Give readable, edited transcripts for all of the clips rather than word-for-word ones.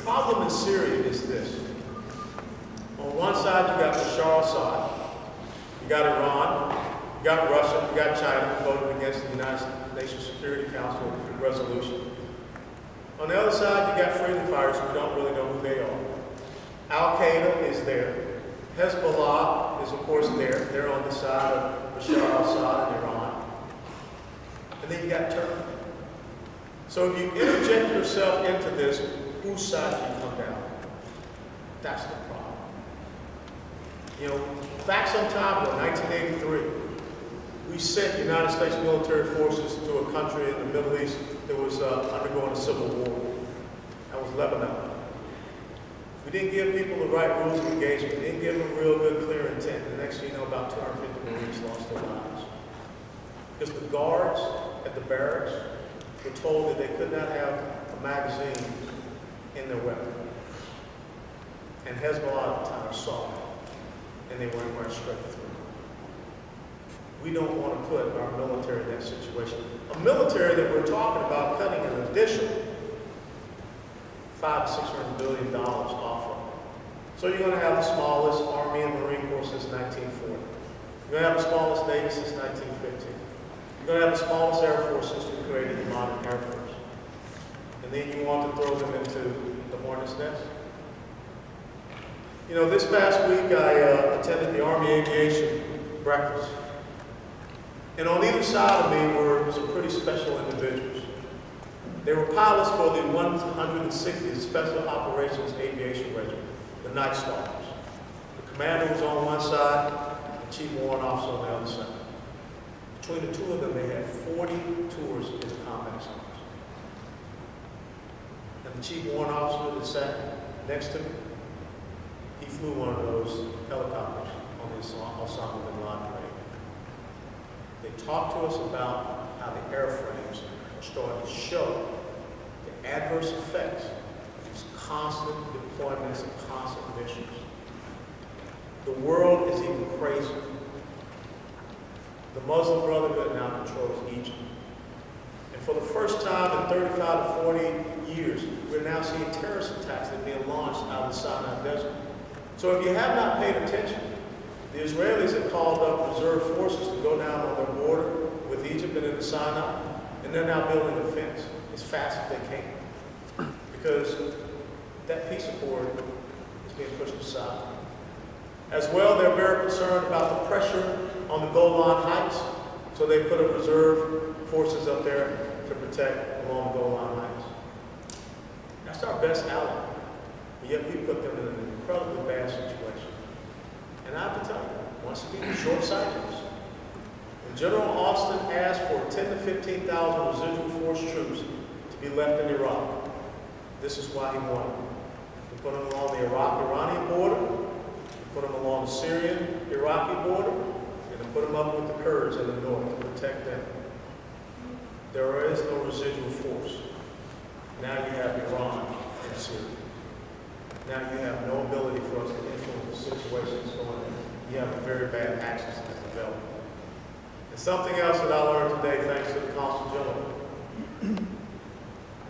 problem in Syria is this. On one side, you got Bashar Assad, you got Iran, you got Russia, you got China who voted against the United Nations Security Council resolution. On the other side, you got freedom fighters who don't really know who they are. Al-Qaeda is there. Hezbollah is, of course, there. They're on the side of Bashar al-Assad and Iran. And then you got Turkey. So if you interject yourself into this, whose side do you come down? That's the problem. You know, back some time ago, 1983, we sent United States military forces to a country in the Middle East that was undergoing a civil war. That was Lebanon. We didn't give people the right rules of engagement. We didn't give them real good, clear intent. The next thing you know, about 250 Marines lost their lives. Because the guards at the barracks were told that they could not have a magazine in their weapon. And Hezbollah at the time saw it, and they went right straight through. We don't want to put our military in that situation. A military that we're talking about cutting an additional $500 to $600 billion off of. So you're going to have the smallest Army and Marine Corps since 1940. You're going to have the smallest Navy since 1915. You're going to have the smallest Air Force since we created the modern Air Force. And then you want to throw them into the hornet's nest? You know, this past week I attended the Army Aviation breakfast. And on either side of me were some pretty special individuals. They were pilots for the 160th Special Operations Aviation Regiment, the Night Stalkers. The commander was on one side, the chief warrant officer on the other side. Between the two of them, they had 40 tours in the combat zones. And the chief warrant officer that sat next to me, he flew one of those helicopters on the Osama bin Laden raid. They talked to us about how the airframes are starting to show the adverse effects of these constant deployments and constant missions. The world is even crazier. The Muslim Brotherhood now controls Egypt. And for the first time in 35 to 40 years, we're now seeing terrorist attacks that are being launched out of the Sinai Desert. So if you have not paid attention, the Israelis have called up reserve forces to go down on their border with Egypt and in the Sinai, and they're now building a fence as fast as they can. Because that peace accord is being pushed aside. As well, they're very concerned about the pressure on the Golan Heights, so they put a reserve forces up there to protect along the Golan Heights. That's our best ally, and yet we put them in an incredibly bad situation. And I have to tell you, once again, short-sightedness. When General Austin asked for 10 to 15,000 residual force troops to be left in Iraq, this is why he wanted them. To put them along the Iraq-Iranian border, to put them along the Syrian-Iraqi border, and to put them up with the Kurds in the north to protect them. There is no residual force. Now you have Iran and Syria. Now you have no ability for us to influence the situation that's going on. You have a very bad axis that's developed. And something else that I learned today, thanks to the Consul General,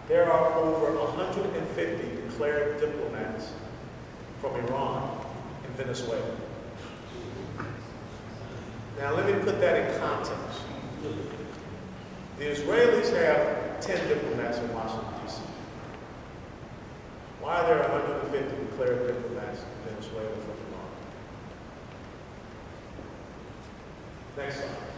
there are over 150 declared diplomats from Iran and Venezuela. Now let me put that in context. The Israelis have 10 diplomats in Washington, D.C. Why are there 150 declared diplomats in Venezuela from Iran? Next slide.